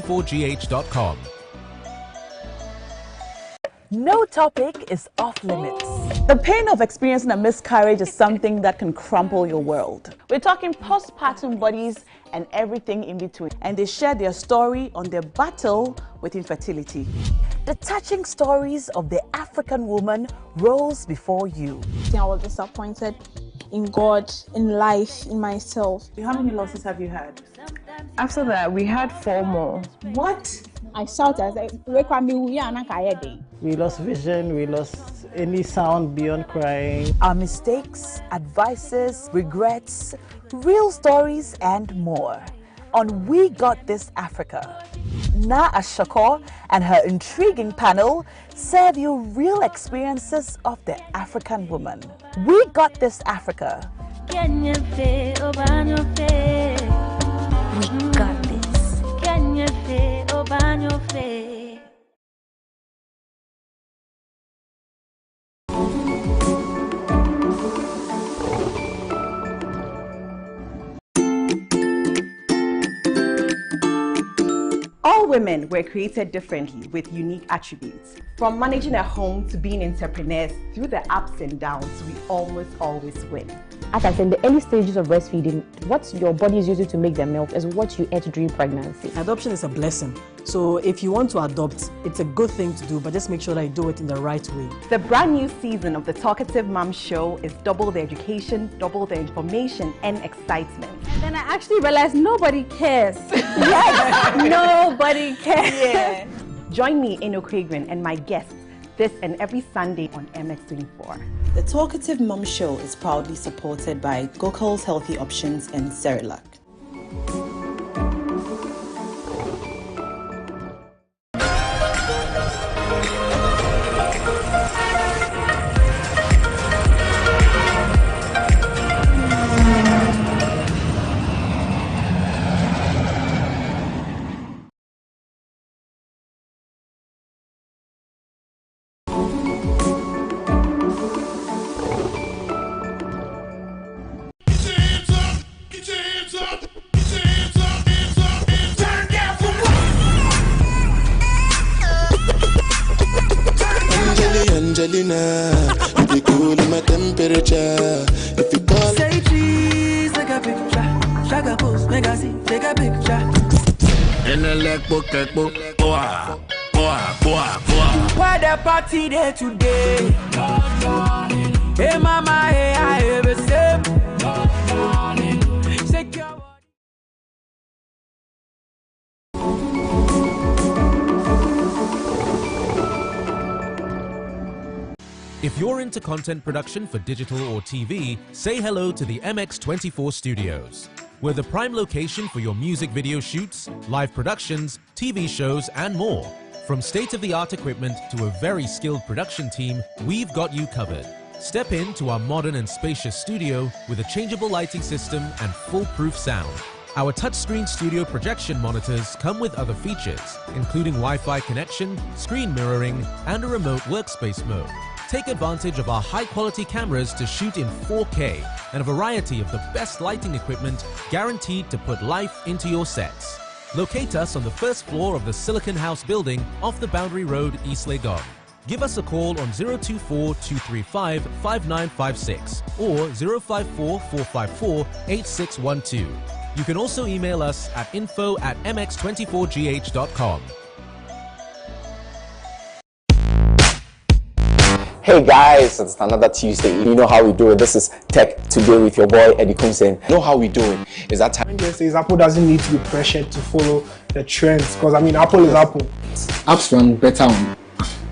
mx24gh.com. No topic is off limits. The pain of experiencing a miscarriage is something that can crumple your world. We're talking postpartum bodies and everything in between. And they share their story on their battle with infertility. The touching stories of the African woman rolls before you. I was disappointed in God, in life, in myself. How many losses have you had? After that, we had 4 more. What? I shouted, I said, we lost vision, we lost any sound beyond crying. Our mistakes, advices, regrets, real stories, and more on We Got This Africa. Na Ashako and her intriguing panel serve you real experiences of the African woman. We Got This Africa. We got this. All women were created differently with unique attributes. From managing a home to being entrepreneurs, through the ups and downs, we almost always win. As I said, in the early stages of breastfeeding, what your body is using to make the milk is what you ate during pregnancy. Adoption is a blessing. So if you want to adopt, it's a good thing to do, but just make sure that you do it in the right way. The brand new season of the Talkative Mom Show is double the education, double the information, and excitement. And then I actually realized nobody cares. Yes, nobody cares. Yeah. Join me, Eno Kragren, and my guests this and every Sunday on MX24. The Talkative Mom Show is proudly supported by Gokul's Healthy Options and Cerelac. Angelina, you be cool in my temperature. If you call, say cheese, take a picture. Shaka post, make a see, take a picture. In the leg book, boa. Why the party there today? Hey mama, hey I ever say. Secure. If you're into content production for digital or TV, say hello to the MX24 Studios. We're the prime location for your music video shoots, live productions, TV shows, and more. From state-of-the-art equipment to a very skilled production team, we've got you covered. Step into our modern and spacious studio with a changeable lighting system and foolproof sound. Our touchscreen studio projection monitors come with other features, including Wi-Fi connection, screen mirroring, and a remote workspace mode. Take advantage of our high-quality cameras to shoot in 4K and a variety of the best lighting equipment guaranteed to put life into your sets. Locate us on the first floor of the Silicon House building off the Boundary Road, East Legon. Give us a call on 024-235-5956 or 054-454-8612. You can also email us at info@mx24gh.com. Hey guys, it's another Tuesday. You know how we do it. This is Tech Today with your boy Eddie Kumsen. You know how we do it. Is that time? Says Apple doesn't need to be pressured to follow the trends, because I mean Apple is Apple. Apps run better on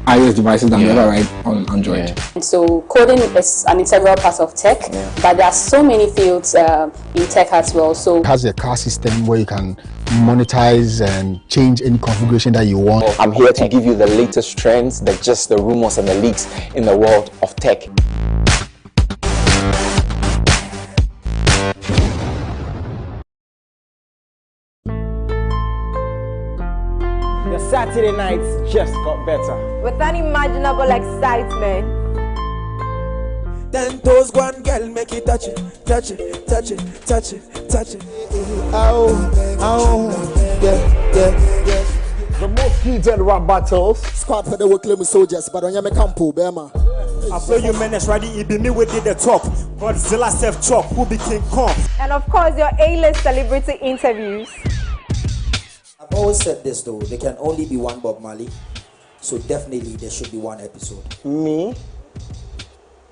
iOS devices than ever right on Android. Yeah. So coding is an integral part of tech, but there are so many fields in tech as well. So it has a car system where you can monetize and change any configuration that you want. I'm here to give you the latest trends, the rumors and the leaks in the world of tech. The Saturday nights just got better. With unimaginable excitement. Then toes one girl, make it touch it, touch it, touch it, touch it, touch it. Ow, ow. The most heated rap battles. Squad for the claim soldiers, but on your campo, Bema. I blow you menace ready, it be me with the top. Godzilla self chop, who be King Kong. And of course, your A-list celebrity interviews. I've always said this though, there can only be one Bob Marley. So definitely there should be one episode. Me?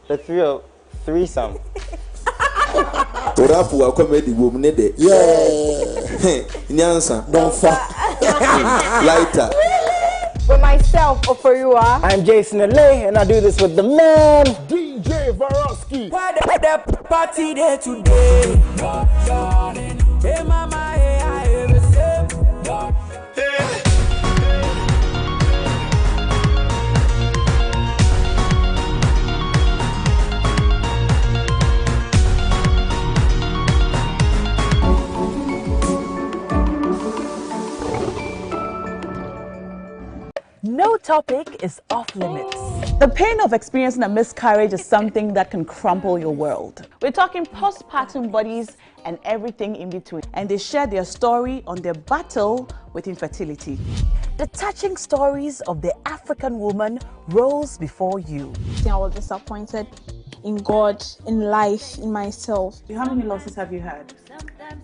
The threesome. Orapu comedy woman nede. Yeah. Nyansa. Don't fuck. Lighter. With myself, Oforiwa. I'm Jason Alay, and I do this with the man, DJ Varosky. Why the party there today? Hey mama, hey I ever say. No topic is off limits. The pain of experiencing a miscarriage is something that can crumple your world. We're talking postpartum bodies and everything in between. And they share their story on their battle with infertility. The touching stories of the African woman rolls before you. I was disappointed in God, in life, in myself. How many losses have you had?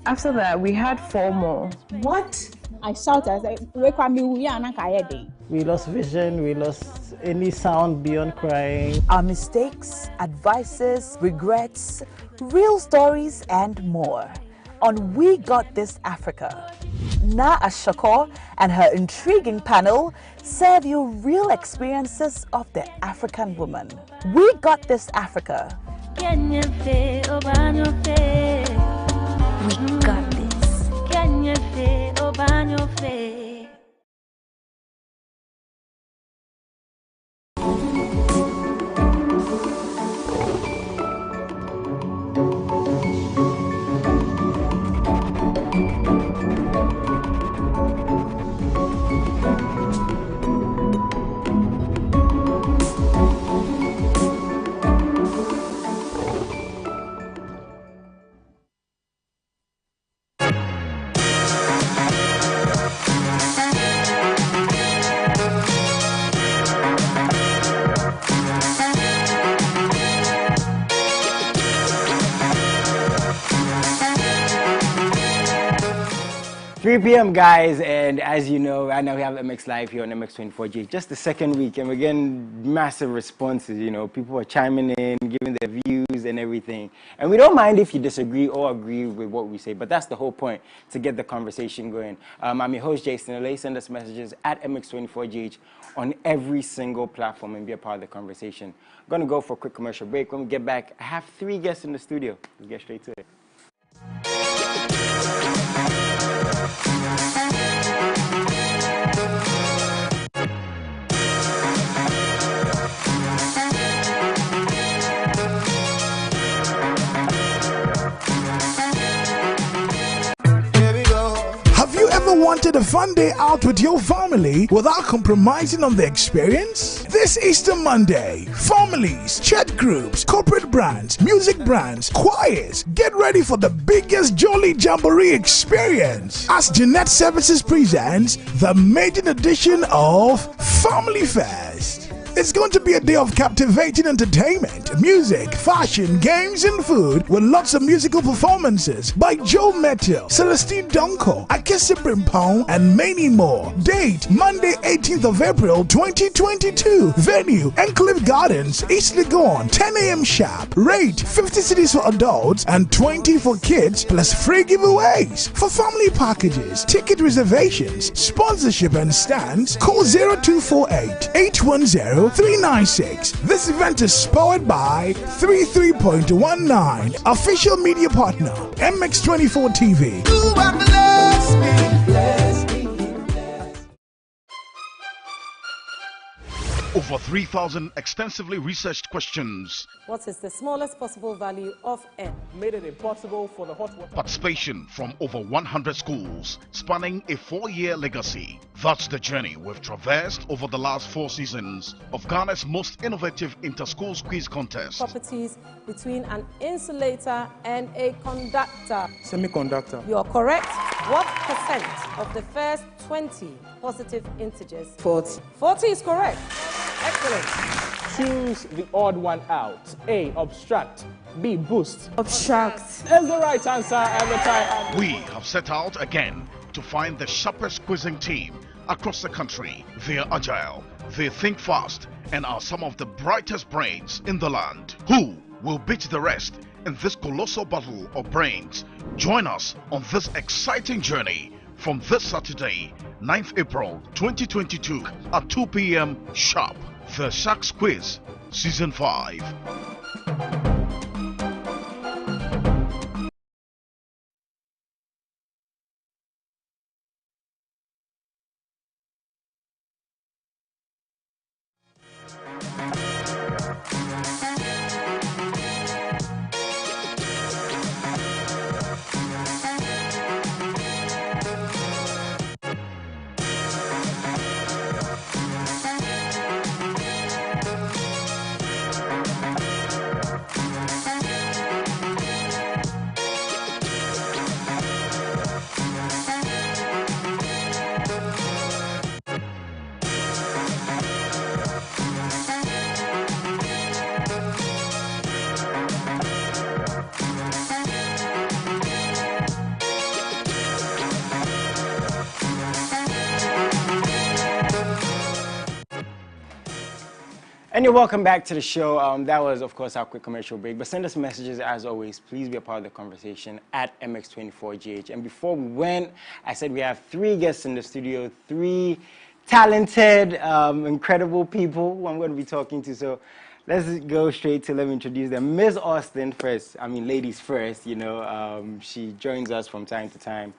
After that, we had 4 more. What? I shouted, I said, We lost vision, we lost any sound beyond crying. Our mistakes, advices, regrets, real stories, and more on We Got This Africa. Na Ashako and her intriguing panel serve you real experiences of the African woman. We Got This Africa. We got this. p.m. guys, and as you know, right now we have MX Live here on MX24G. Just the second week, and we're getting massive responses. You know, people are chiming in, giving their views and everything. And we don't mind if you disagree or agree with what we say, but that's the whole point, to get the conversation going. I'm your host, Jason Alay. Send us messages at MX24GH on every single platform and be a part of the conversation. I'm going to go for a quick commercial break. When we get back, I have 3 guests in the studio. Let's get straight to it. Wanted a fun day out with your family without compromising on the experience? This Easter Monday, families, church groups, corporate brands, music brands, choirs, get ready for the biggest Jolly Jamboree experience as Jeanette Services presents the maiden edition of Family Fest. It's going to be a day of captivating entertainment, music, fashion, games, and food with lots of musical performances by Joe Metal, Celestine Donko, Akese Brimpong, and many more. Date, Monday 18th of April 2022. Venue, Enclave Gardens, East Legon, 10 a.m. sharp. Rate, 50 cedis for adults and 20 for kids, plus free giveaways. For family packages, ticket reservations, sponsorship and stands, call 0248 810 396. This event is powered by 33.19, official media partner, MX24 TV. Over 3,000 extensively researched questions. What is the smallest possible value of n? Made it impossible for the hot water. Participation from over 100 schools, spanning a 4-year legacy. That's the journey we've traversed over the last 4 seasons of Ghana's most innovative inter-schools quiz contest. Properties between an insulator and a conductor. Semiconductor. You are correct. What percent of the first 20 positive integers? 40. 40 is correct. Excellent. Choose the odd one out. A, obstruct. B, boost. Obstruct. That's the right answer every time. We have set out again to find the sharpest quizzing team across the country. They are agile, they think fast, and are some of the brightest brains in the land. Who will beat the rest in this colossal battle of brains? Join us on this exciting journey from this Saturday, 9th April 2022 at 2 p.m. sharp. The Sharks Quiz, Season 5. And you're welcome back to the show. That was, of course, our quick commercial break. But send us messages, as always. Please be a part of the conversation at MX24GH. And before we went, I said we have 3 guests in the studio, 3 talented, incredible people who I'm going to be talking to. So let's go straight to, let me introduce them. Ms. Austin first. I mean, ladies first, you know. She joins us from time to time.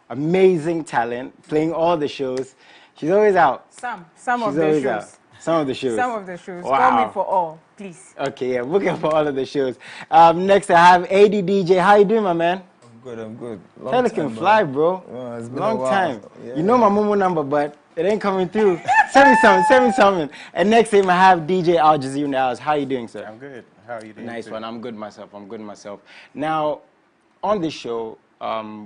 Amazing talent, playing all the shows. She's always out. Some of the shows. Out. Some of the shows. Some of the shows. Wow. Call me for all, please. Okay, yeah, looking for all of the shows. Next, I have AD DJ. How you doing, my man? I'm good. Tell us can fly, bro. Oh, it's been long a while. time. Yeah. You know my Momo number, but it ain't coming through. Send me something. And next time I have DJ Al Jazeera in the house. How you doing, sir? I'm good. How are you doing? Nice one. I'm good myself. Now, on this show,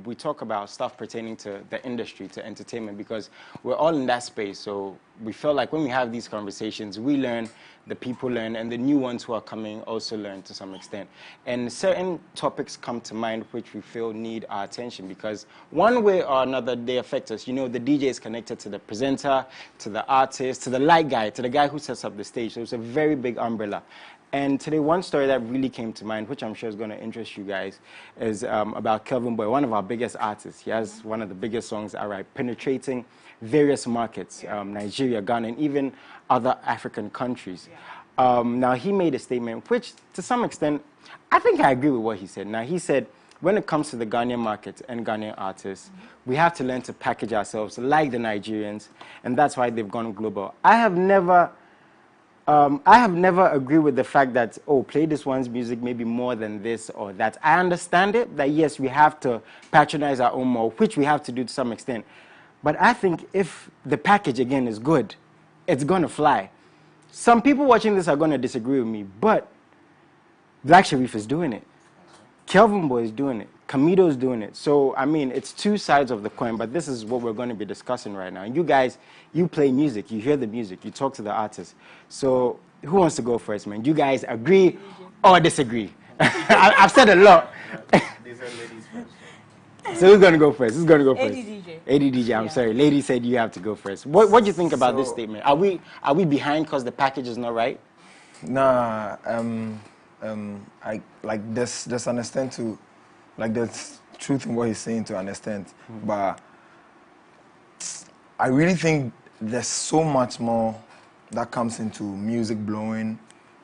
we talk about stuff pertaining to the industry, to entertainment, because we're all in that space. So we feel like when we have these conversations, we learn, the people learn, and the new ones who are coming also learn to some extent. And certain topics come to mind which we feel need our attention, because one way or another, they affect us. You know, the DJ is connected to the presenter, to the artist, to the light guy, to the guy who sets up the stage. So it's a very big umbrella. And today, one story that really came to mind, which I'm sure is going to interest you guys, is about Kelvin Boy, one of our biggest artists. He has one of the biggest songs, penetrating various markets, Nigeria, Ghana, and even other African countries. Now, he made a statement, which, to some extent, I think I agree with what he said. Now, he said, when it comes to the Ghanaian market and Ghanaian artists, we have to learn to package ourselves like the Nigerians, and that's why they've gone global. I have never agreed with the fact that, oh, play this one's music maybe more than this or that. I understand it, that yes, we have to patronize our own more, which we have to do to some extent. But I think if the package, again, is good, it's going to fly. Some people watching this are going to disagree with me, but Black Sharif is doing it. Kelvin Boy is doing it. Kamido is doing it. So, I mean, it's 2 sides of the coin, but this is what we're going to be discussing right now. And you guys, you play music, you hear the music, you talk to the artists. So, who wants to go first, man? Do you guys agree or disagree? I've said a lot. So who's going to go first? Who's going to go first? ADDJ, I'm sorry. Lady said you have to go first. What do you think about this statement? Are we behind because the package is not right? Nah, I like there's understand to, like there's truth in what he's saying to understand, but I really think there's so much more that comes into music blowing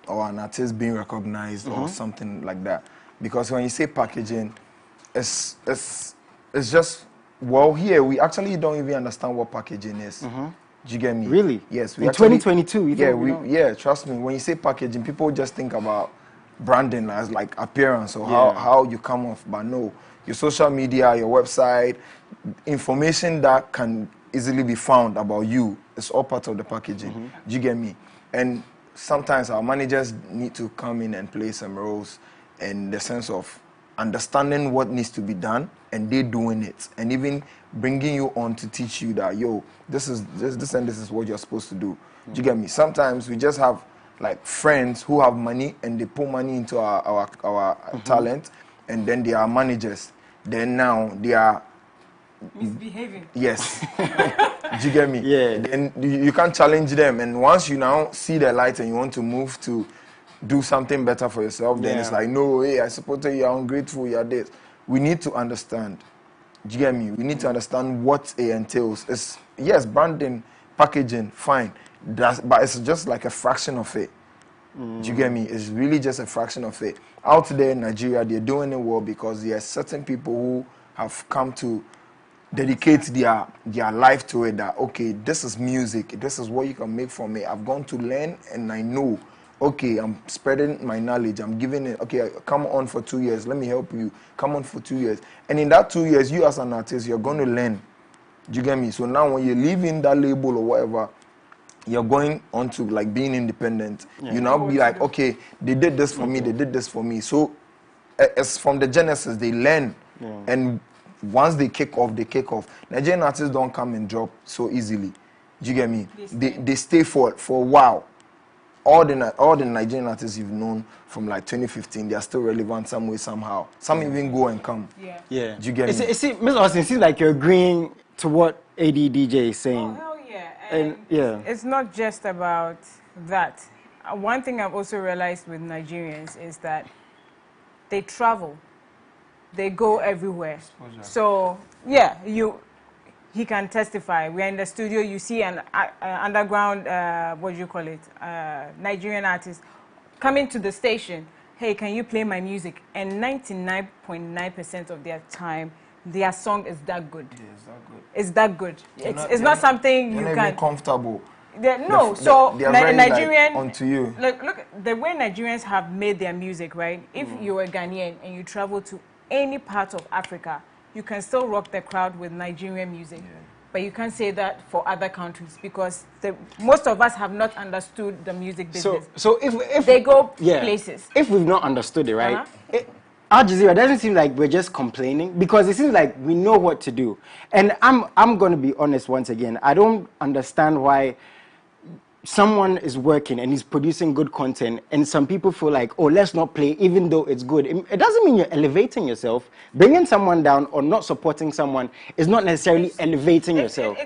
or an artist being recognized or something like that. Because when you say packaging, it's just, well, here we actually don't even understand what packaging is. Do you get me? Really? Yes. In 2022, yeah, trust me. When you say packaging, people just think about branding as like appearance or how you come off. But no, your social media, your website, information that can easily be found about you. It's all part of the packaging. Do you get me? And sometimes our managers need to come in and play some roles in the sense of understanding what needs to be done and they doing it, and even bringing you on to teach you that, yo, this and this is what you're supposed to do. Do you get me? Sometimes we just have like friends who have money and they put money into our talent, and then they are managers. Then now they are misbehaving. Yes. Do you get me? Yeah. Then you can't challenge them, and once you now see the light and you want to move to do something better for yourself, then it's like, no, hey, I supported you, are ungrateful, you are this. We need to understand. Do you get me? We need to understand what it entails. It's, yes, branding, packaging, fine. But it's just like a fraction of it. Do you get me? It's really just a fraction of it. Out there in Nigeria, they're doing it well because there are certain people who have come to dedicate their life to it, that, okay, this is music. This is what you can make from it. I've gone to learn and I know. Okay, I'm spreading my knowledge. I'm giving it. Okay, come on for 2 years. Let me help you. Come on for 2 years. And in that 2 years, you as an artist, you're going to learn. Do you get me? So now when you're leaving that label or whatever, you're going on to like being independent. You now be like, okay, they did this for me. They did this for me. So as from the genesis, they learn. And once they kick off, they kick off. Nigerian artists don't come and drop so easily. Do you get me? They stay for a while. All the Nigerian artists you've known from like 2015, they are still relevant some way, somehow. Some even go and come. Yeah. Do you get me? Ms. Austin, it seems like you're agreeing to what ADDJ is saying. Oh, hell yeah. And yeah. It's not just about that. One thing I've also realized with Nigerians is that they travel. They go everywhere. So, yeah, he can testify. We're in the studio, you see an underground, Nigerian artist coming to the station. Hey, can you play my music? And 99.9% of their time, their song is that good. Yeah, it's that good. It's that good. It's not something you can... comfortable. No, Nigerian... onto you. Look, the way Nigerians have made their music, right? If you're a Ghanaian and you travel to any part of Africa, you can still rock the crowd with Nigerian music. Yeah. But you can't say that for other countries because most of us have not understood the music business. So if they go places. If we've not understood it, right? Al Jazeera doesn't seem like we're just complaining, because it seems like we know what to do. And I'm going to be honest once again. I don't understand why someone is working and he's producing good content and some people feel like, oh, let's not play even though it's good. It doesn't mean you're elevating yourself. Bringing someone down or not supporting someone is not necessarily elevating yourself.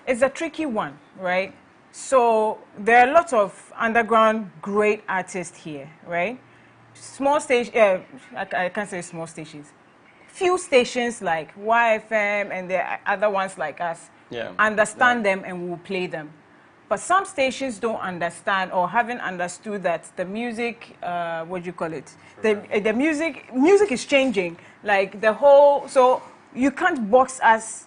It's a tricky one, right? So there are lots of underground great artists here, right? Small stage, I can't say small stations. Few stations like YFM and the other ones like us understand them and will play them. But some stations don't understand or haven't understood that the music, the music is changing. Like the whole, so you can't box us.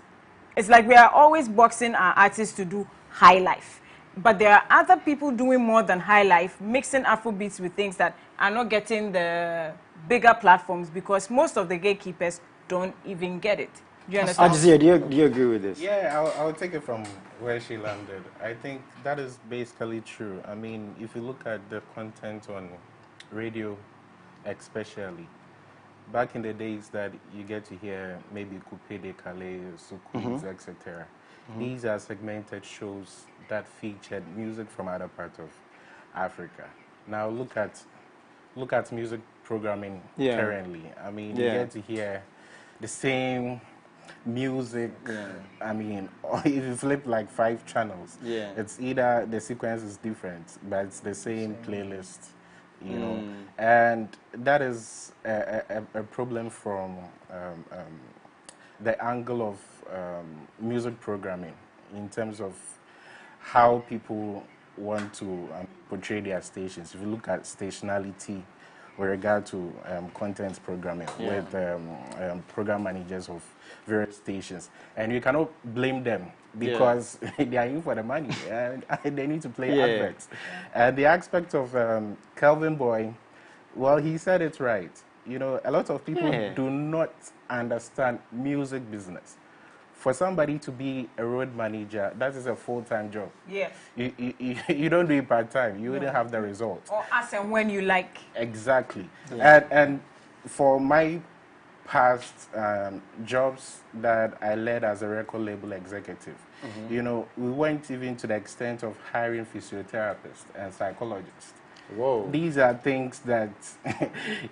It's like we are always boxing our artists to do high life. But there are other people doing more than high life, mixing Afrobeats with things that are not getting the bigger platforms because most of the gatekeepers don't even get it. Do you understand? Do you agree with this? Yeah, I'll take it from where she landed. I think that is basically true. I mean, if you look at the content on radio, especially, back in the days that you get to hear maybe Coupé de Calais, Soukous, etc. These are segmented shows that featured music from other parts of Africa. Now look at music programming currently. I mean, you get to hear the same music. I mean, if you flip like 5 channels, it's either the sequence is different, but it's the same playlist, you know. And that is a problem from the angle of music programming in terms of how people want to portray their stations. If you look at stationality with regard to content programming with program managers of various stations, and you cannot blame them because they are in for the money and they need to play adverts. The aspect of Kelvin Boy, well, he said it right. You know, a lot of people do not understand music business. for somebody to be a road manager, that is a full-time job. Yes. You don't do it part-time. You wouldn't have the results. Or as and when you like. Exactly. Yeah. And for my past jobs that I led as a record label executive, you know, we went even to the extent of hiring physiotherapists and psychologists. Whoa. These are things that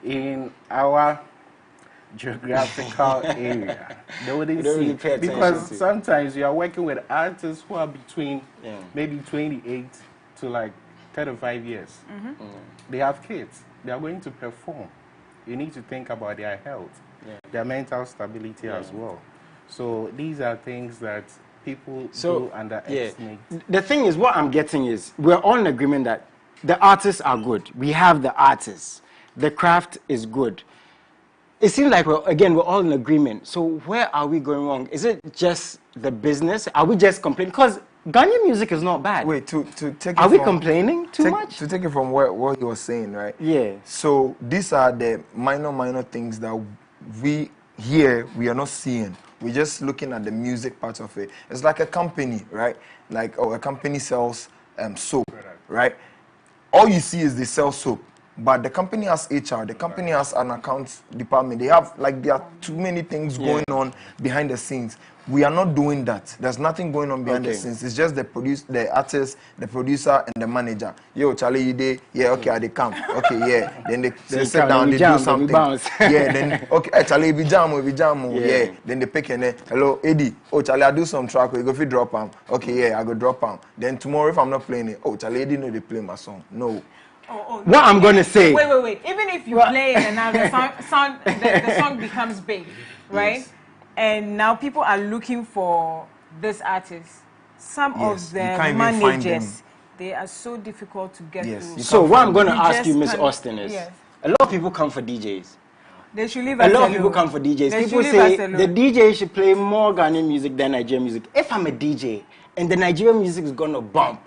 in our geographical area they wouldn't see, really pay attention because to. sometimes you are working with artists who are between maybe 28 to like 35 years. They have kids. They are going to perform. You need to think about their health, their mental stability as well. So these are things that people do underestimate. The thing is, what I'm getting is, we're all in agreement that the artists are good. We have the artists. The craft is good. It seems like, we're all in agreement. So where are we going wrong? Is it just the business? Are we just complaining? Because Ghanaian music is not bad. Wait, to take it Are we from, complaining too much? To take it from what you were saying, right? Yeah. So these are the minor things that we are not seeing. We're just looking at the music part of it. It's like a company, right? Like, a company sells soap, right? All you see is they sell soap. But the company has HR, the company has an accounts department. They have, there are too many things going on behind the scenes. We are not doing that. There's nothing going on behind the scenes. It's just the artist, the producer, and the manager. Yo, Charlie, you there? Yeah, okay, they come. Okay, yeah. Then they sit down, they do something. Yeah, then, okay, Charlie, we jam. Yeah. Then they pick and then, hello, Eddie. Oh, Charlie, I do some track. You go fit drop them. Okay, yeah, I go drop them. Then tomorrow, if I'm not playing it, oh, Charlie, Eddie know they play my song. No. What I'm going to say. Wait. Even if you play it and now the song becomes big, right? Yes. And now people are looking for this artist. Some of the managers, they are so difficult to get through. So what I'm going to ask you, Miss Austin, is a lot of people come for DJs. They should leave a lot of people come for DJs. People say the DJ should play more Ghanaian music than Nigerian music. If I'm a DJ and the Nigerian music is going to bump,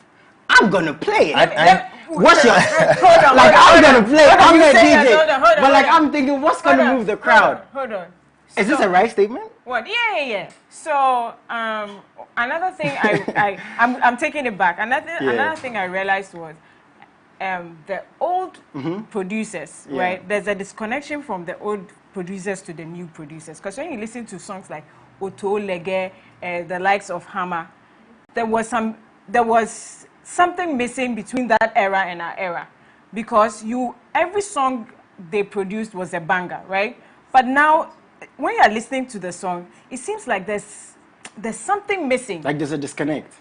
I'm going to play it. What's your... I'm going to play. I'm a DJ. But I'm thinking, what's going to move the crowd? Hold on. Is this a right statement? What? Yeah. So, another thing I'm taking it back. Another thing I realized was the old producers, right? There's a disconnection from the old producers to the new producers. Because when you listen to songs like Oto, Lege, the likes of Hammer, there was something missing between that era and our era, because every song they produced was a banger, right? But now, when you are listening to the song, it seems like there's something missing. Like there's a disconnect.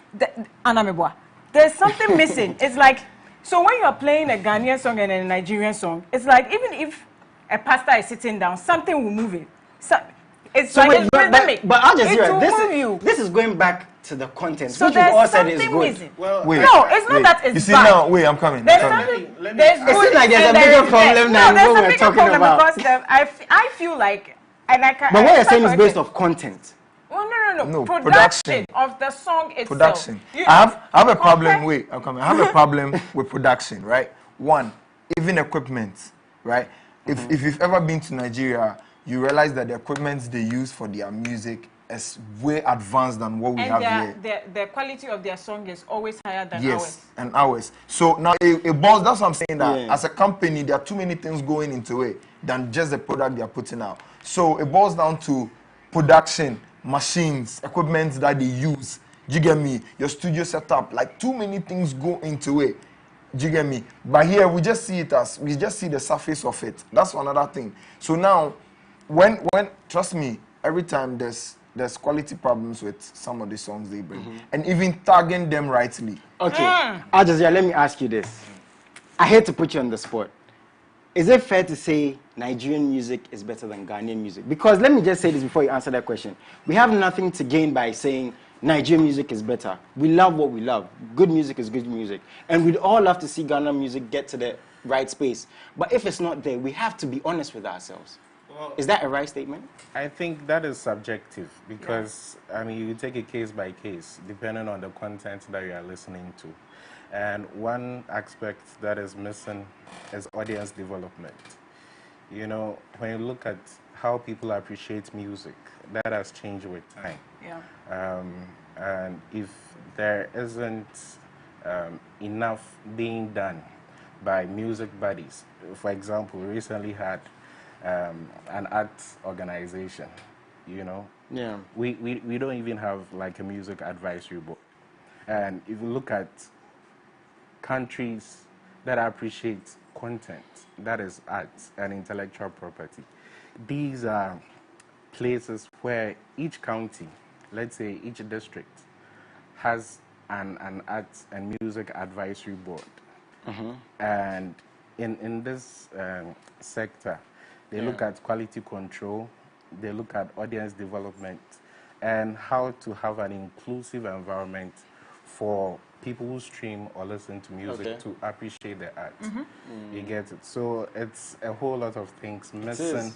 There's something missing. It's like, so when you are playing a Ghanaian song and a Nigerian song, it's like even if a pastor is sitting down, something will move it. It's rhythmic. But I'll just hear this is going back to the content, so which you all said is good. Well, wait, no, it's not that it's you see bad. Now, wait, I'm coming. It seems like there's a bigger problem than what we're talking about. Because I feel like, and I can't. But what you're saying is based off content. Oh, no. Production of the song itself. Production. I have a problem. Wait, I'm coming. I have a problem with production, right? One, even equipment, right? If you've ever been to Nigeria, you realize that the equipment they use for their music is way advanced than what we have here. The quality of their song is always higher than ours. Yes, and ours. So now it boils. That's what I'm saying. That as a company, there are too many things going into it than just the product they are putting out. So it boils down to production, machines, equipment that they use. Do you get me? Your studio setup, like too many things go into it. Do you get me? But here we just see the surface of it. That's another thing. So now, when trust me, every time there's quality problems with some of the songs they bring, and even tagging them rightly. Okay, Ajazia, let me ask you this. I hate to put you on the spot. Is it fair to say Nigerian music is better than Ghanaian music? Because let me just say this before you answer that question. We have nothing to gain by saying Nigerian music is better. We love what we love. Good music is good music. And we'd all love to see Ghana music get to the right space. But if it's not there, we have to be honest with ourselves. Well, is that a right statement? I think that is subjective because, I mean, you take it case by case, depending on the content that you are listening to. And one aspect that is missing is audience development. You know, when you look at how people appreciate music, that has changed with time. Yeah. And if there isn't enough being done by music bodies, for example, we recently had an arts organization, you know. Yeah. We don't even have like a music advisory board. And if you look at countries that appreciate content, that is arts and intellectual property, these are places where each county, let's say each district, has an arts and music advisory board. And in this sector, they look at quality control, they look at audience development, and how to have an inclusive environment for people who stream or listen to music to appreciate the art. You get it? So it's a whole lot of things missing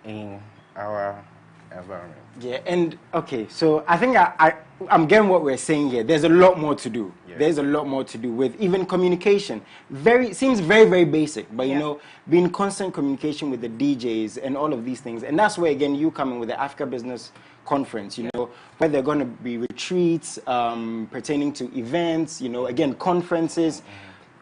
in our environment. Yeah, and okay, so I think I'm getting what we're saying here. There's a lot more to do. Yeah. There's a lot more to do with even communication. Seems very basic, but you know, being constant communication with the DJs and all of these things. And that's where again you come in with the Africa Business Conference, you know, where there are going to be retreats pertaining to events, you know, again, conferences.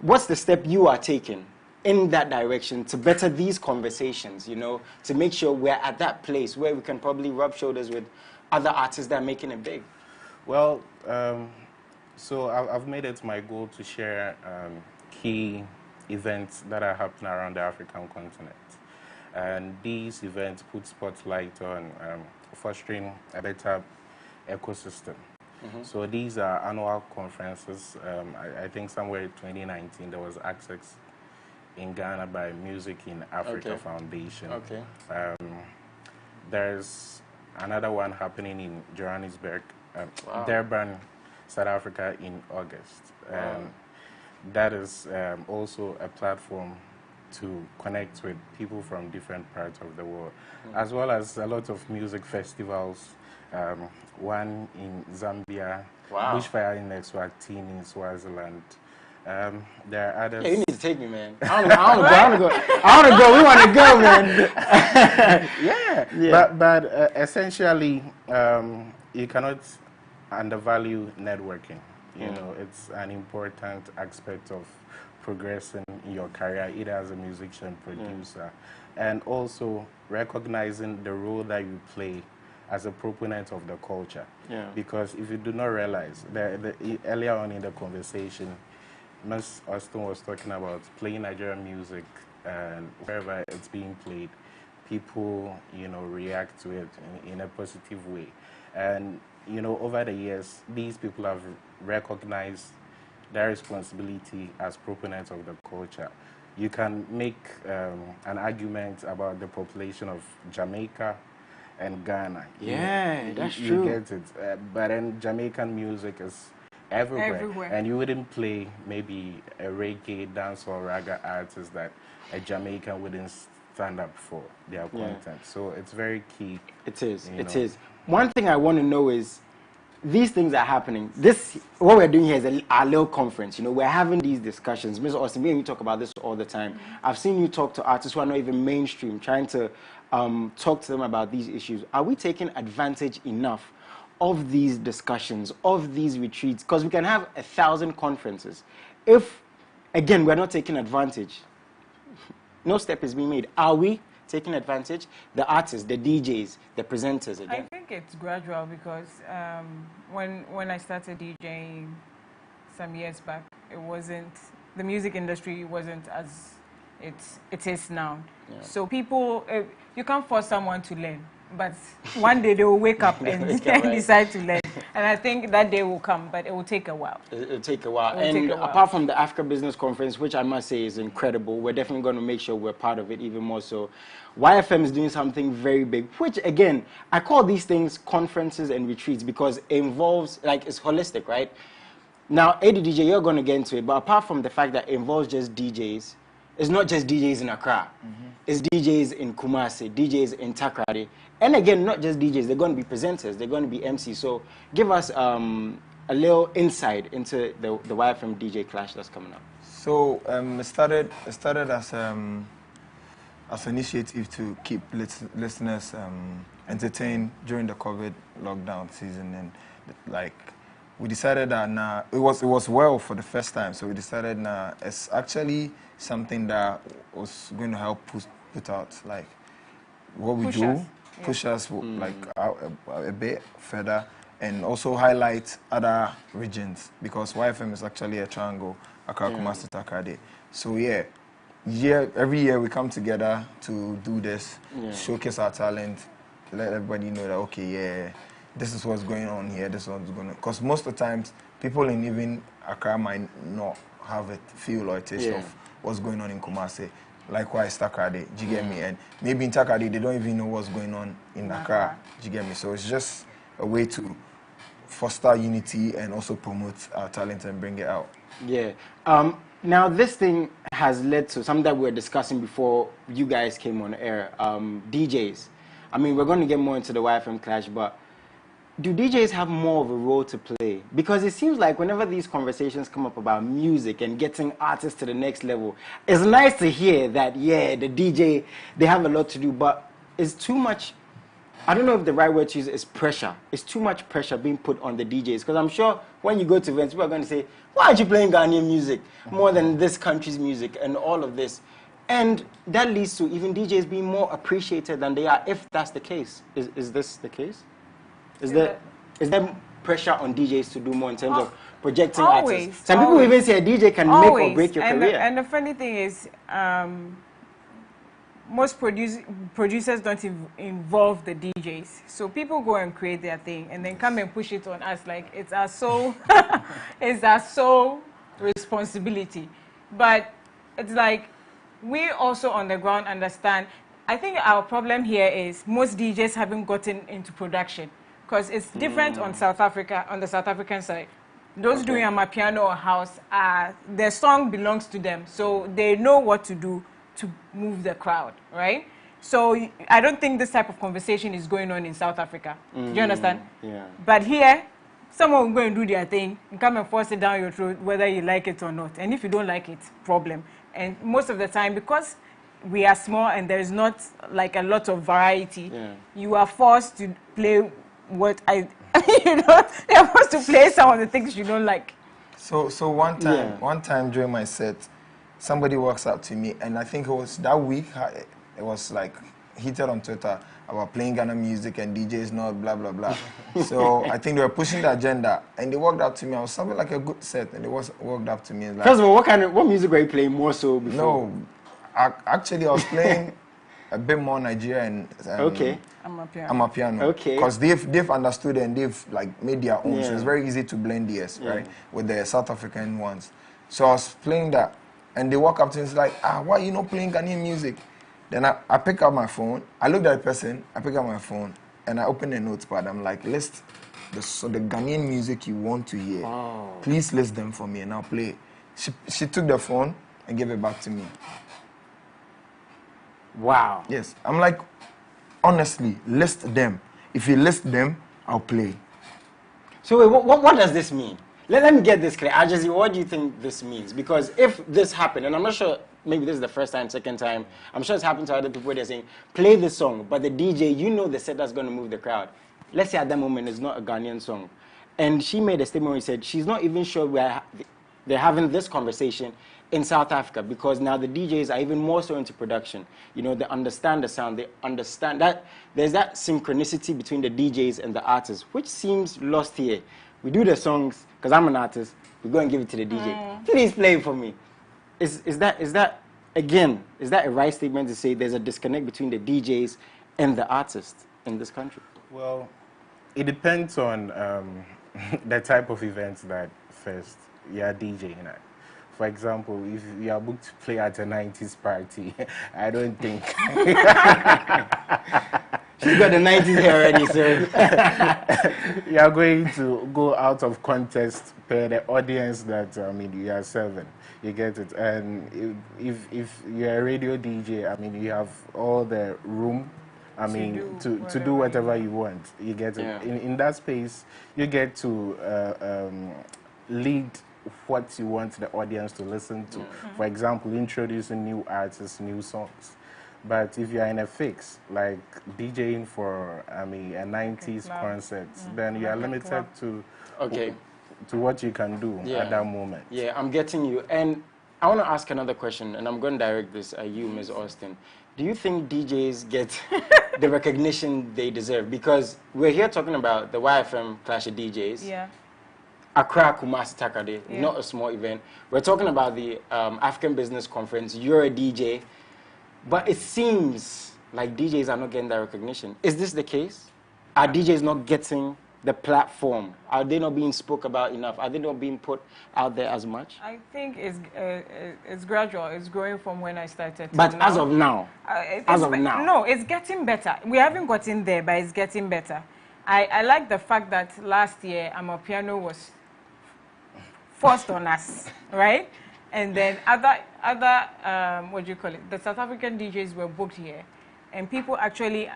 What's the step you are taking in that direction to better these conversations, you know, to make sure we're at that place where we can probably rub shoulders with other artists that are making it big? Well, so I've made it my goal to share key events that are happening around the African continent. And these events put spotlight on fostering a better ecosystem. So these are annual conferences. I think somewhere in 2019 there was Access in Ghana by Music in Africa Foundation. There's another one happening in Johannesburg, Durban, South Africa in August. That is also a platform to connect with people from different parts of the world, as well as a lot of music festivals. One in Zambia, Bushfire in Eswatini in Swaziland. There are others. Yeah, you need to take me, man. I want to go. I want to go. We want to go, man. Yeah. But essentially, you cannot undervalue networking. You know, it's an important aspect of progressing in your career, either as a musician, producer, and also recognizing the role that you play as a proponent of the culture. Because if you do not realize, earlier on in the conversation, Ms. Austin was talking about playing Nigerian music, and wherever it's being played, people, you know, react to it in a positive way. And, you know, over the years, these people have recognized their responsibility as proponents of the culture. You can make an argument about the population of Jamaica and Ghana. That's true. You get it. But then Jamaican music is everywhere. And you wouldn't play maybe a reggae, dance or raga artist that a Jamaican wouldn't stand up for their content. So it's very key. It is. It is. One thing I want to know is, these things are happening. What we're doing here is our little conference. You know, we're having these discussions. Ms. Austin, me and you talk about this all the time. I've seen you talk to artists who are not even mainstream, trying to talk to them about these issues. Are we taking advantage enough of these discussions, of these retreats? Because we can have 1,000 conferences. If, again, we're not taking advantage, no step is being made. Are we taking advantage? The artists, the DJs, the presenters, again? I think it's gradual because when I started DJing some years back, the music industry wasn't as it is now. So people, you can't force someone to learn, but one day they will wake up and decide to learn. And I think that day will come, but it will take a while. It'll take a while. Apart from the Africa Business Conference, which I must say is incredible, we're definitely going to make sure we're part of it even more so. YFM is doing something very big, which again, I call these things conferences and retreats because it involves, like, it's holistic, right? Now, ADDJ, you're going to get into it, but apart from the fact that it involves just DJs, it's not just DJs in Accra. It's DJs in Kumasi, DJs in Takrady. And again, not just DJs, they're going to be presenters, they're going to be MCs. So give us a little insight into the YFM DJ Clash that's coming up. So it started as as an initiative to keep listeners entertained during the COVID lockdown season, and like we decided that now it was well for the first time, so we decided now it's actually something that was going to help put out like what we push us like a bit further, and also highlight other regions, because YFM is actually a triangle, Accra, Kumasi, Takoradi. So every year we come together to do this, showcase our talent, let everybody know that, okay, this is what's going on here, this is what's going on. Because most of the times, people in even Accra might not have a feel or a taste of what's going on in Kumasi. Likewise, Takoradi, do you get me? And maybe in Takoradi, they don't even know what's going on in Accra, do you get me? So it's just a way to foster unity and also promote our talent and bring it out. Yeah. Now, this thing has led to something that we were discussing before you guys came on air, DJs. I mean, we're going to get more into the YFM clash, but do DJs have more of a role to play? Because it seems like whenever these conversations come up about music and getting artists to the next level, it's nice to hear that, the DJ, they have a lot to do, but it's too much. I don't know if the right word to use is pressure. It's too much pressure being put on the DJs. Because I'm sure when you go to events, people are going to say, why aren't you playing Ghanaian music more than this country's music and all of this? And that leads to even DJs being more appreciated than they are, if that's the case. Is this the case? Is there pressure on DJs to do more in terms of projecting artists? Some people even say a DJ can make or break your career. And the funny thing is, most producers don't involve the DJs. So people go and create their thing and then come and push it on us like it's our sole, it's our sole responsibility. But it's like we also on the ground understand. I think our problem here is most DJs haven't gotten into production, because it's different on South Africa, on the South African side. Those doing amapiano or house, their song belongs to them, so they know what to do to move the crowd, right? So I don't think this type of conversation is going on in South Africa. Do you understand? Yeah. But here, someone will go and do their thing and come and force it down your throat, whether you like it or not. And if you don't like it, problem. And most of the time, because we are small and there's not like a lot of variety, you are forced to play what you're forced to play some of the things you don't like. So one time during my set, somebody walks up to me, and I think it was that week, it was like heated on Twitter about playing Ghana music and DJs not blah blah blah. So I think they were pushing the agenda, and they walked up to me. I was something like a good set, and they walked up to me and like, first of all, what music were you playing more so before? No, actually I was playing a bit more Nigerian. Amapiano. Okay. Because they've understood and they've like made their own. So it's very easy to blend theirs, right, with the South African ones. So I was playing that, and they walk up to me and it's like, why are you not playing Ghanaian music? Then I pick up my phone. I looked at the person. I pick up my phone and I open the notepad. I'm like, list the Ghanaian music you want to hear. Please list them for me and I'll play it. She took the phone and gave it back to me. Wow. Yes. I'm like, honestly, list them. If you list them, I'll play. So wait, what does this mean? Let me get this clear. Ajazi, what do you think this means? Because if this happened, and I'm not sure, maybe this is the first time, second time, I'm sure it's happened to other people where they're saying, play this song, but the DJ, you know the set that's going to move the crowd. Let's say at that moment it's not a Ghanaian song. And she made a statement where she said she's not even sure they're having this conversation in South Africa, because now the DJs are even more so into production. You know, they understand the sound, they understand that there's that synchronicity between the DJs and the artists, which seems lost here. We do the songs, because I'm an artist, we go and give it to the DJ. Please play it for me. Is that a right statement to say there's a disconnect between the DJs and the artists in this country? Well, it depends on the type of events that first you are DJing at. For example, if you are booked to play at a 90s party, I don't think... She's got the 90s hair already, so... You are going to go out of context per the audience that, you are serving. You get it? And if you're a radio DJ, you have all the room, to do whatever you want. You get it? Yeah. In that space, you get to lead what you want the audience to listen to. For example, introducing new artists, new songs. But if you're in a fix, like DJing for, I mean, a 90s concert, then you are limited to what you can do at that moment. Yeah, I'm getting you. And I want to ask another question, and I'm going to direct this at you, Ms. Austin. Do you think DJs get the recognition they deserve? Because we're here talking about the YFM Clash of DJs. Yeah. Accra Kumasi Takade, not a small event. We're talking about the African Business Conference. You're a DJ. But it seems like DJs are not getting that recognition. Is this the case? Are DJs not getting the platform? Are they not being spoke about enough? Are they not being put out there as much? I think it's gradual. It's growing from when I started. But now. As of now? No, it's getting better. We haven't gotten there, but it's getting better. I like the fact that last year, Amapiano was forced on us, right? And then other what do you call it? The South African DJs were booked here, and people actually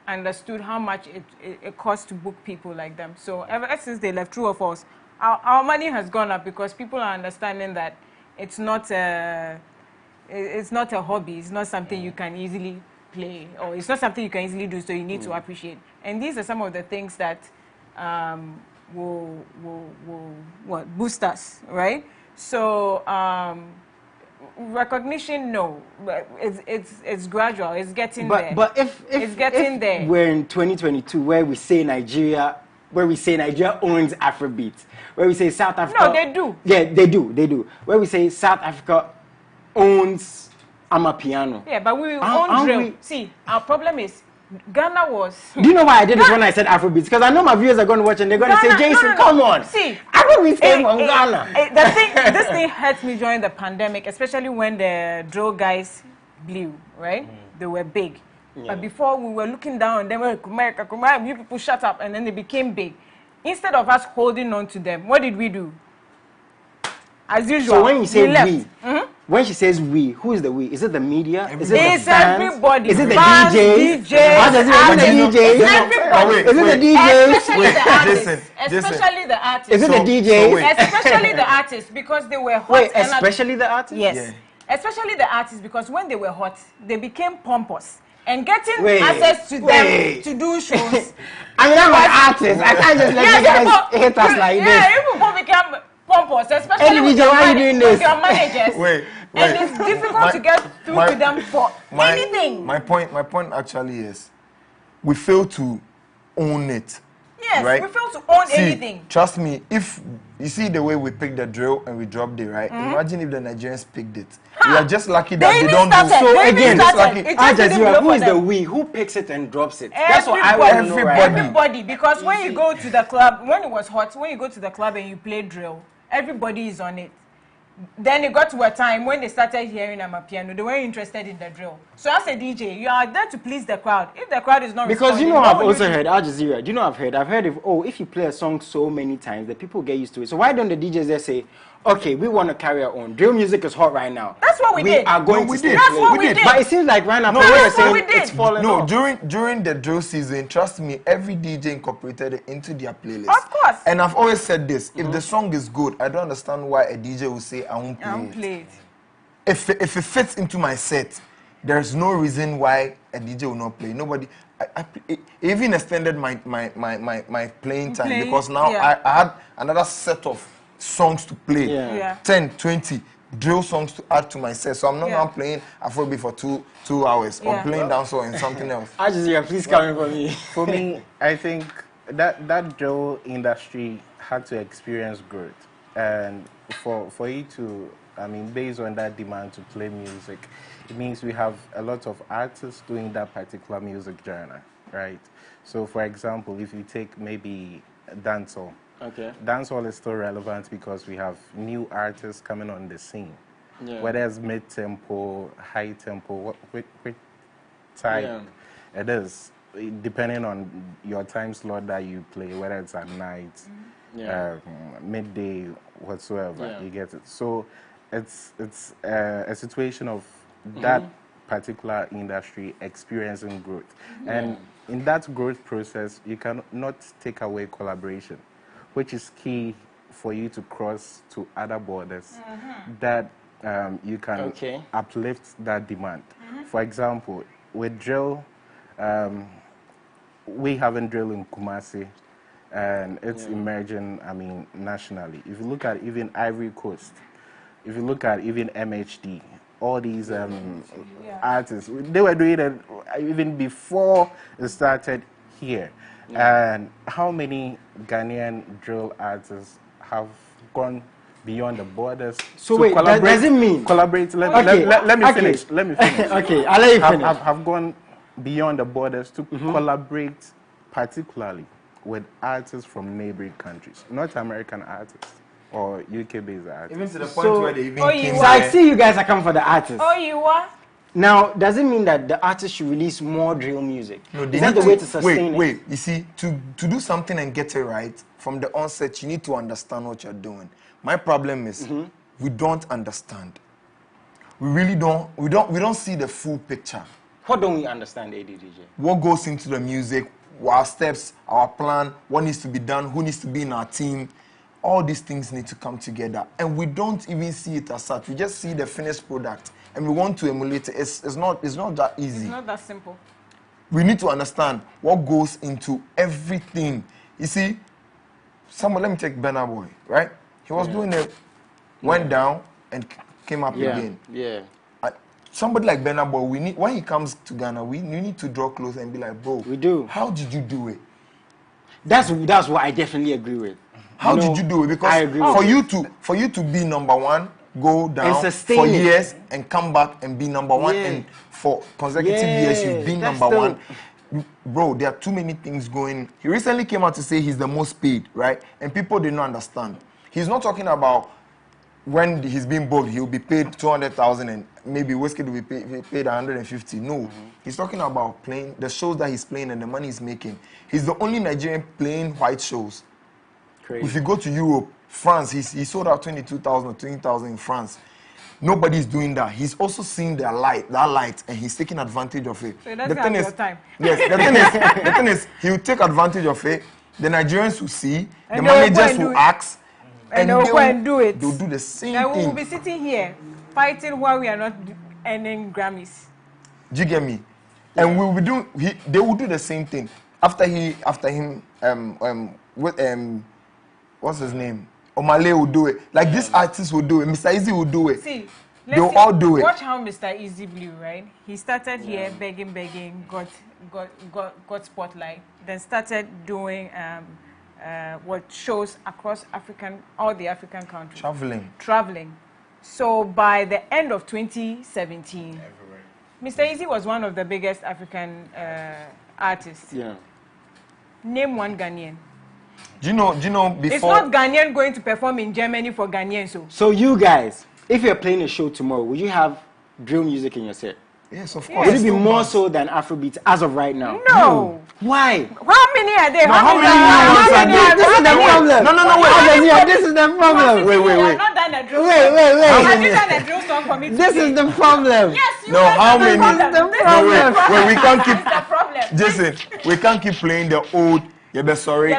understood how much it costs to book people like them. So ever since they left, true of us, our money has gone up because people are understanding that it's not a hobby. It's not something you can easily play, or it's not something you can easily do. So you need to appreciate. And these are some of the things that will boost us, right? So recognition, no, but it's gradual. It's getting there. But if there. We're in 2022, where we say Nigeria owns Afrobeat, where we say South Africa. No, they do. Yeah, they do. Where we say South Africa owns Amapiano. Yeah, but we own drill. See, our problem is Ghana was. Do you know why I did this when I said Afrobeats? Because I know my viewers are going to watch and they're going to say, Jason, come on. See, Afrobeats came from Ghana. This thing hurt me during the pandemic, especially when the drill guys blew, right? They were big. Yeah. But before we were looking down, they were, Kumaya, you people shut up, and then they became big. Instead of us holding on to them, what did we do? As usual, so when you say we, when she says we, who is the we? Is it the media? Is it the fans? Everybody. Is it the fans, DJs? How does it Everybody. Is it the DJs? Especially the artists. Is it the DJs? Especially the artists, because they were hot. Wait, especially the artists? Yes. Yeah. Especially the artists, because when they were hot, they became pompous. And getting access to them to do shows. I mean, I'm an artist. I can't just let you guys hit us like this. Yeah, people become pompous, especially with your managers. And it's difficult to get through to them for anything. My point actually is, we fail to own it. Yes, right? we fail to own anything. Trust me, if you see the way we picked the drill and we dropped it, right? Imagine if the Nigerians picked it. We are just lucky that they don't do so. Again, who is the we? Who picks it and drops it? That's what I want to know. Everybody, because when you go to the club, when it was hot, when you go to the club and you play drill, everybody is on it. Then it got to a time when they started hearing Amapiano, they weren't interested in the drill. So as a DJ, you are there to please the crowd. If the crowd is not because you know I've also heard Al Jazeera. Do you know I've heard if you play a song so many times, the people get used to it. So why don't the DJs just say, okay, we want to carry our own. Drill music is hot right now. That's what we did. We are going to That's what we did. But it seems like right now, it's falling off. During the drill season, trust me, every DJ incorporated it into their playlist. Of course. And I've always said this: if the song is good, I don't understand why a DJ will say I won't play it. If it fits into my set, there's no reason why a DJ will not play. Nobody. I even extended my playing time because now I had another set of songs to play, 10, 20 drill songs to add to my set. So I'm not now playing Afrobeat for two hours or playing dancehall and something else. Please come in for me. For me, I think that drill industry had to experience growth, and for you to, I mean, based on that demand to play music, it means we have a lot of artists doing that particular music genre, right? So, for example, if you take maybe dancehall. Okay. Dancehall is still relevant because we have new artists coming on the scene. Whether it's mid-tempo, high-tempo, which type it is, depending on your time slot that you play, whether it's at night, midday, whatsoever, you get it. So it's a situation of that particular industry experiencing growth. And in that growth process, you cannot take away collaboration, which is key for you to cross to other borders that you can uplift that demand. For example, with drill, we haven't drill in Kumasi, and it's emerging, I mean, nationally. If you look at even Ivory Coast, if you look at even MHD, all these artists, they were doing it even before it started here. And how many Ghanaian drill artists have gone beyond the borders? So wait, does it mean collaborate? Let me finish. Let me finish. Okay, I'll let you finish. Have gone beyond the borders to collaborate, particularly with artists from neighboring countries, not American artists or UK-based artists. Even to the point where they even came. So I see you guys are coming for the artists. Oh, you are? Now, does it mean that the artists should release more drill music? No, is that the way to sustain it? Wait. You see, to do something and get it right from the onset, you need to understand what you're doing. My problem is we don't understand. We really don't. We don't see the full picture. What don't we understand, ADDJ? What goes into the music, our steps, our plan, what needs to be done, who needs to be in our team. All these things need to come together, and we don't even see it as such. We just see the finished product, and we want to emulate it. It's not that easy. It's not that simple. We need to understand what goes into everything. You see, let me take Burna Boy, right? He was doing it, went down, and came up again. Yeah. Somebody like Burna Boy, when he comes to Ghana, we need to draw close and be like, bro, we do. How did you do it? That's what I definitely agree with. How did you do it? Because for you to be number one, go down for years and come back and be number one, and for consecutive years you've been number one. Bro, there are too many things going. He recently came out to say he's the most paid, right? And people did not understand. He's not talking about when he's being booked, he'll be paid 200,000 and maybe Whiskey will be paid 150. No, he's talking about playing the shows that he's playing and the money he's making. He's the only Nigerian playing white shows. Crazy. If you go to Europe, France, he sold out 22,000 or 20,000 in France. Nobody's doing that. He's also seeing that light, and he's taking advantage of it. So that's your time. Yes, the thing is, he'll take advantage of it. The Nigerians will see, and the managers will ask, and they'll go and do it. They'll do the same thing. We will be sitting here fighting while we are not earning Grammys. Do you get me? Yeah. And we will be doing. They will do the same thing after him. What's his name? Omale will do it. Like this artist will do it. Mr. Easy will do it. See, they'll all do it. Watch how Mr. Easy blew, right? He started here begging, got spotlight, then started doing what shows across all the African countries. Traveling. So by the end of 2017, Mr. Easy was one of the biggest African artists. Yeah. Name one Ghanaian. Do you know before? It's not Ghanaian going to perform in Germany for Ghanaians. So you guys, if you're playing a show tomorrow, would you have drill music in your set? Yes, of course. Would it be more so than Afrobeats as of right now? No. Why? How many are there? No, how many are there? This is the problem. No, wait. This is the problem. Wait. I've not done a drill song. Wait. Have you done a drill song for me today? This is the problem. Yes, you No, how many? Wait, we can't keep. This is the problem. Jason, we can't keep playing the old. You're sorry.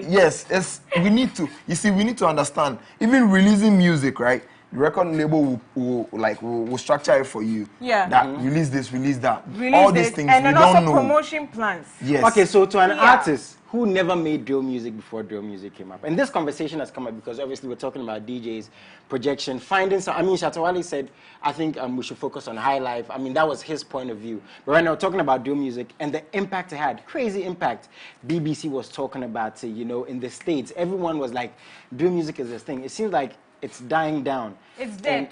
Yes, we need to. You see, we need to understand. Even releasing music, right? The record label will structure it for you. Yeah. That release this, release that. Release all these things and we also don't know. Promotion plans. Yes. Okay, so to an artist who never made drill music before drill music came up, and this conversation has come up because obviously we're talking about DJs, projection, finding some. I mean, Shatawale said, I think we should focus on high life. I mean, that was his point of view. But right now, we're talking about drill music and the impact it had. Crazy impact. BBC was talking about it, in the States. Everyone was like, drill music is this thing. It seems like it's dying down. It's dead.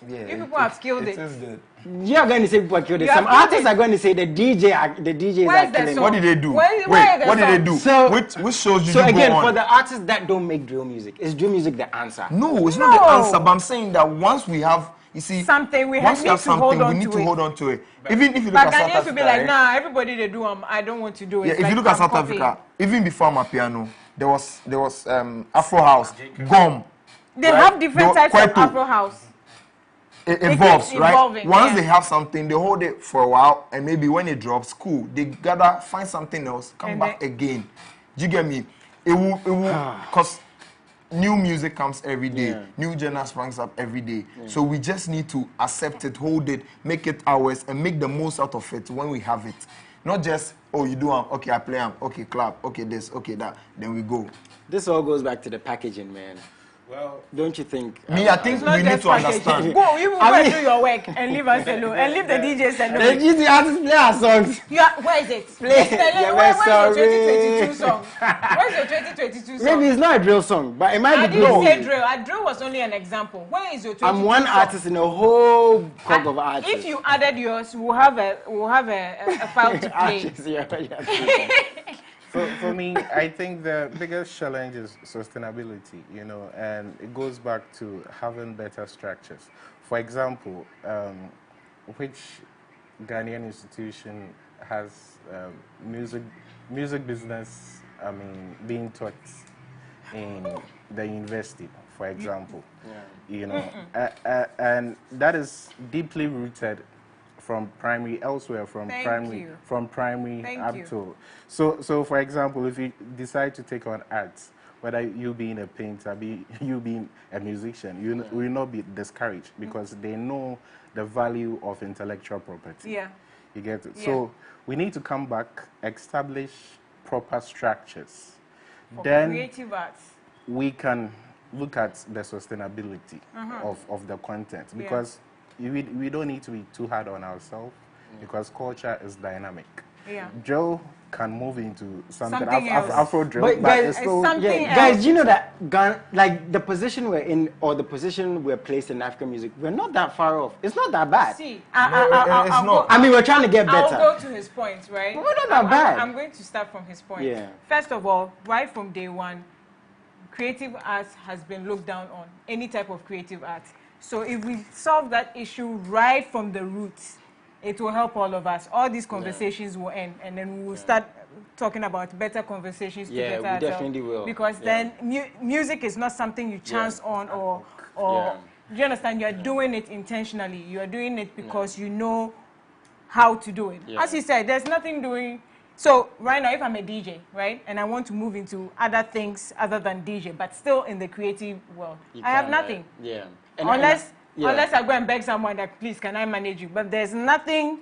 You people have killed it. It is dead. You're going to say people have killed it. Some artists are going to say the DJs are killing it. What did they do? What did they do? So, which shows did you so go again, on? for the artists that don't make drill music, is drill music the answer? No, it's not the answer. But I'm saying that once we have, you see, something we once have we have something, we need to it. hold on to it. Even if you look at South Africa, to be like, nah, everybody they do. I don't want to do it. Yeah, if you look at South Africa, even before Amapiano, there was Afro House, Gom. They have different types of Afro House. It evolves, right? Once they have something, they hold it for a while, and maybe when it drops, cool. They gotta find something else, come back again. Do you get me? It will, cause new music comes every day. Yeah. New genre springs up every day. So we just need to accept it, hold it, make it ours, and make the most out of it when we have it. Not just, oh, you do okay, I play okay, clap, okay, this, okay, that, then we go. This all goes back to the packaging, man. Well, don't you think? I think we need to understand. Go, you go do your work and leave us alone, and leave the DJs alone. The DJ artists play our songs. Where is it? Where's your 2022 song? Where's your 2022 song? Maybe it's not a drill song, but it might be good. I didn't say drill. drill. Drill was only an example. Where is your 2022 I'm one artist in a whole crop of artists. If you added yours, we'll have a file to play. For me, I think the biggest challenge is sustainability, you know, and it goes back to having better structures. For example, which Ghanaian institution has music business, being taught in the university, for example, you know, and that is deeply rooted from primary elsewhere, from primary up to. So for example, if you decide to take on arts, whether you being a painter, you being a musician, you will not be discouraged because they know the value of intellectual property. Yeah. You get it? Yeah. So we need to come back, establish proper structures. For then creative arts, we can look at the sustainability of the content because we don't need to be too hard on ourselves because culture is dynamic. Yeah. Joe can move into something Afro drill, but guys, it's still, guys, do you know that like the position we're in or the position we're placed in African music, we're not that far off. It's not that bad. See, it's not. I mean, we're trying to get better. I'll go to his point, right? But we're not that bad. I'm going to start from his point. Yeah. First of all, right from day one, creative arts has been looked down on. Any type of creative art. So if we solve that issue right from the roots, it will help all of us. All these conversations will end, and then we will start talking about better conversations to better ourselves. Yeah, we definitely will. Because then music is not something you chance on or do you understand? You are doing it intentionally. You are doing it because you know how to do it. As you said, there's nothing doing. So right now, if I'm a DJ, right, and I want to move into other things other than DJ, but still in the creative world, I have nothing. Yeah. Unless I go and beg someone that, please, can I manage you? But there's nothing,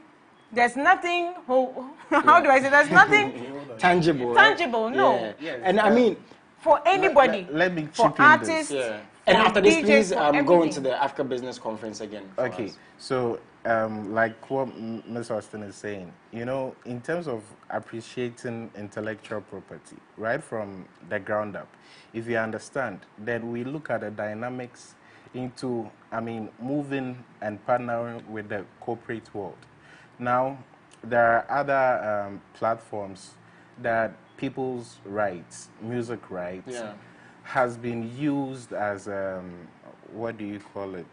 how do I say, there's nothing tangible. Tangible, no. Yeah. Yes. And I mean, for anybody, let me for artists, and after this, please go into everything. the Africa Business Conference again. Okay, so like what Ms. Austin is saying, you know, in terms of appreciating intellectual property, right from the ground up, if you understand, then we look at the dynamics into, moving and partnering with the corporate world. Now, there are other platforms that people's rights, music rights, has been used as, what do you call it,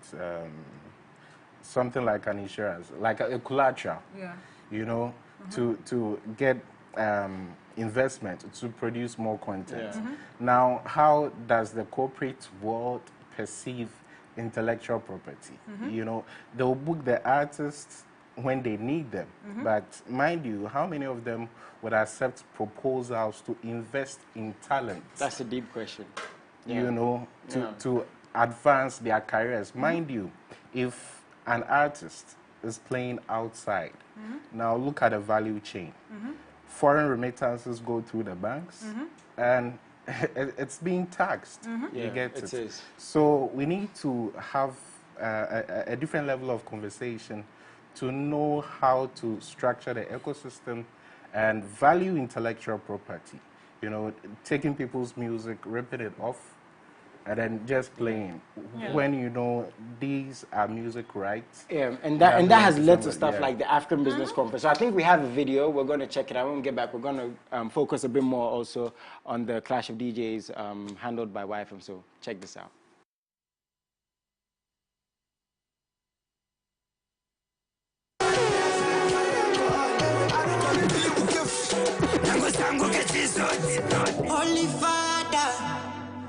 something like an insurance, like a collateral, you know, to get investment to produce more content. Now, how does the corporate world perceive intellectual property? You know, they'll book the artists when they need them, but mind you, how many of them would accept proposals to invest in talent? That's a deep question. You know, to advance their careers. Mind you, if an artist is playing outside, now look at the value chain. Foreign remittances go through the banks, and it's being taxed. You get it? It is. So we need to have a different level of conversation to know how to structure the ecosystem and value intellectual property. You know, taking people's music, ripping it off, and then just playing. When you know these are music rights. Yeah, and that has led to stuff like the African Business Conference. So I think we have a video. We're going to check it out. When we get back, we're going to focus a bit more also on the Clash of DJs handled by YFM. So check this out.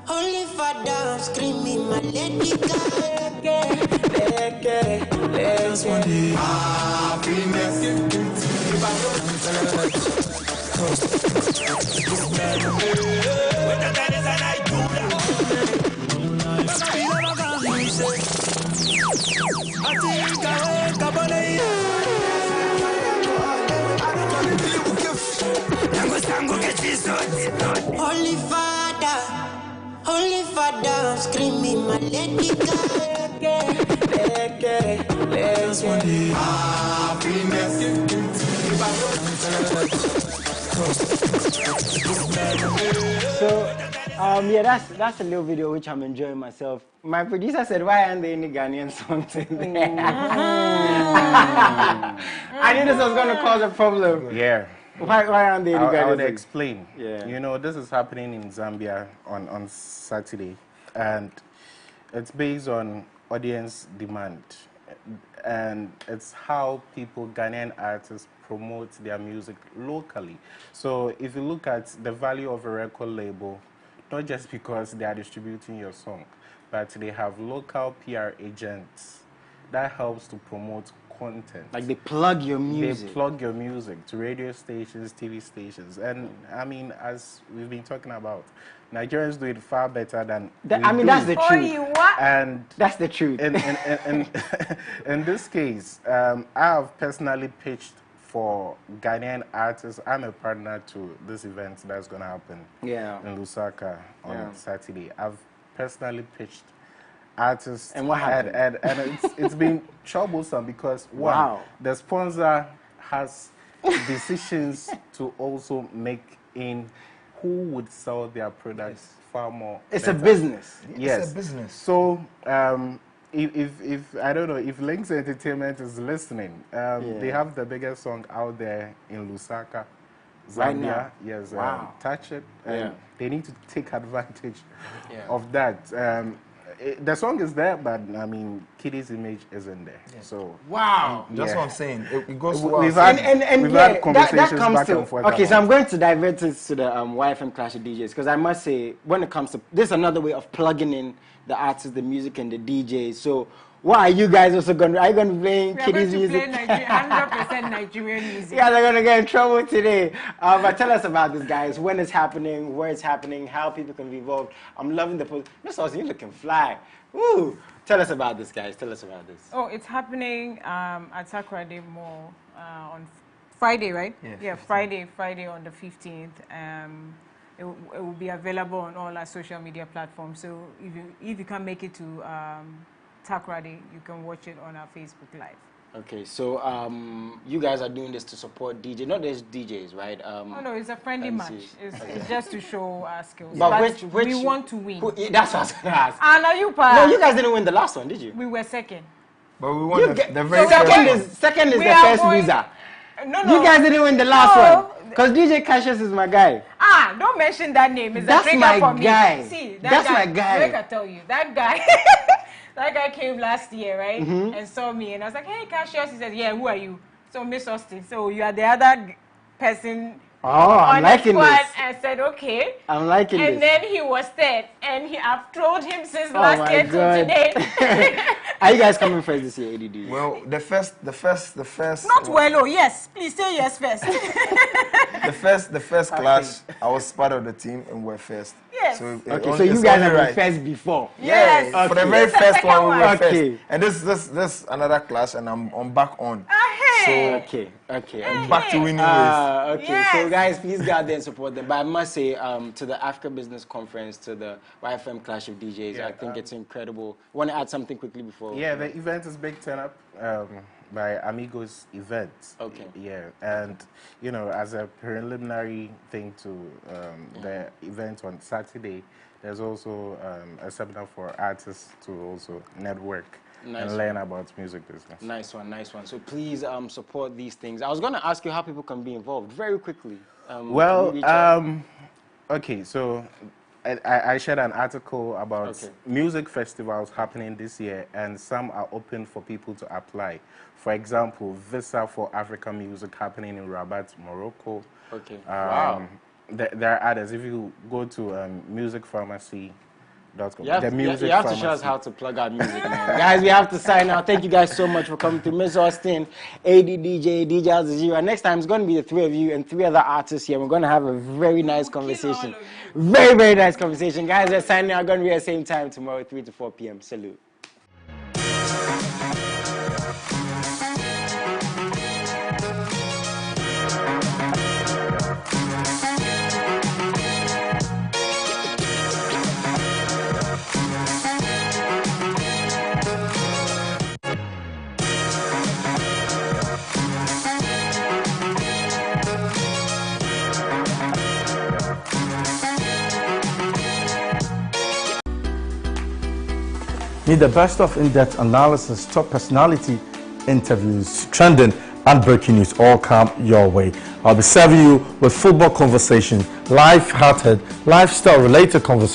Holy Father, I'm screaming my lady Holy Father, screaming my lady let's one day happiness. So, yeah, that's a little video which I'm enjoying myself. My producer said, "Why aren't there any Ghanaian songs in there?" I knew this was going to cause a problem. Yeah. Why aren't there any Ghanaian I would songs? explain. Yeah. You know, this is happening in Zambia on Saturday, and it's based on audience demand, and it's how people, Ghanaian artists, promote their music locally. So if you look at the value of a record label, not just because they are distributing your song, but they have local PR agents that helps to promote content. Like they plug your music. They plug your music to radio stations, TV stations. And I mean, as we've been talking about, Nigerians do it far better than that's the truth. And that's the truth. In this case, I have personally pitched for Ghanaian artists. I'm a partner to this event that's going to happen in Lusaka on Saturday. I've personally pitched artists. And what happened? And it's been troublesome because, one, the sponsor has decisions to also make in who would sell their products far more. It's a business. Yes. It's a business. So, if I don't know, if Links Entertainment is listening, they have the biggest song out there in Lusaka, Zambia. Right now? Yes. Touch It. They need to take advantage of that. The song is there, but I mean, Kiddy's image isn't there. So that's what I'm saying. It goes well. We've had conversations back and forth. Okay, so I'm going to divert this to the YFM Clash of DJs because I must say, when it comes to this, is another way of plugging in the artists, the music, and the DJs. So, what are you guys also going to? Are you going to be playing Kiddy's music? 100% Nigerian music. Yeah, they're going to get in trouble today. But tell us about this, guys. When it's happening, where it's happening, how people can be involved. I'm loving the post. Miss Austin, you're looking fly. Woo! Tell us about this, guys. Tell us about this. Oh, it's happening at Takoradi Mall on Friday, right? Yeah, Friday on the 15th. It will be available on all our social media platforms. So if you can't make it to Takoradi, you can watch it on our Facebook Live. Okay, so you guys are doing this to support DJ, not just DJs, right? No, it's a friendly match. It's just to show our skills. But we want to win. That's what I was going to ask. And are you part? No, you guys didn't win the last one, did you? We were second. But we won the very second is the first loser. No. You guys didn't win the last one. Because DJ Cassius is my guy. Don't mention that name. It's That's a trigger my for me. guy. See, That's my guy. Wait, I tell you, that guy. That guy came last year, right? And saw me, and I was like, "Hey, Cassius." He said, "Yeah, who are you?" So Miss Austin. So you are the other person. I'm liking this. And said, "Okay." I'm liking this. And then he was third, and I've trolled him since last year to today. Are you guys coming first this year, ADD? Well, the first. Not well, oh yes. Please say yes first. the first clash, I was part of the team and we're first. Yes. So so you guys have been first before. Yes. Okay. For the very first one, we were first. And this another clash, and I'm back on. Hey. So I'm back to winning ways. Okay, so guys, please go out there and support them. But I must say, to the Africa Business Conference, to the YFM Clash of DJs, I think it's incredible. Want to add something quickly before? Yeah, the event is big turn up by Amigos Events. Okay. Yeah, and you know, as a preliminary thing to the event on Saturday, there's also a seminar for artists to also network. And learn about music business. Nice one. So please support these things. I was going to ask you how people can be involved very quickly. Okay, so I shared an article about music festivals happening this year, and some are open for people to apply. For example, Visa for African Music happening in Rabat, Morocco. Okay. There are others. If you go to Music Pharmacy, you have to show us how to plug our music, man. Guys, we have to sign out. Thank you guys so much for coming to Miss Austin, ADDJ, DJ Al Jazeera. Next time, it's going to be the three of you and three other artists here. We're going to have a very nice conversation. Very, very nice conversation. Guys, we're signing out. Going to be at the same time tomorrow, 3 to 4 p.m. Salute. Meet the best of in-depth analysis, top personality interviews, trending and breaking news all come your way. I'll be serving you with football conversation, life-hearted, lifestyle-related conversation.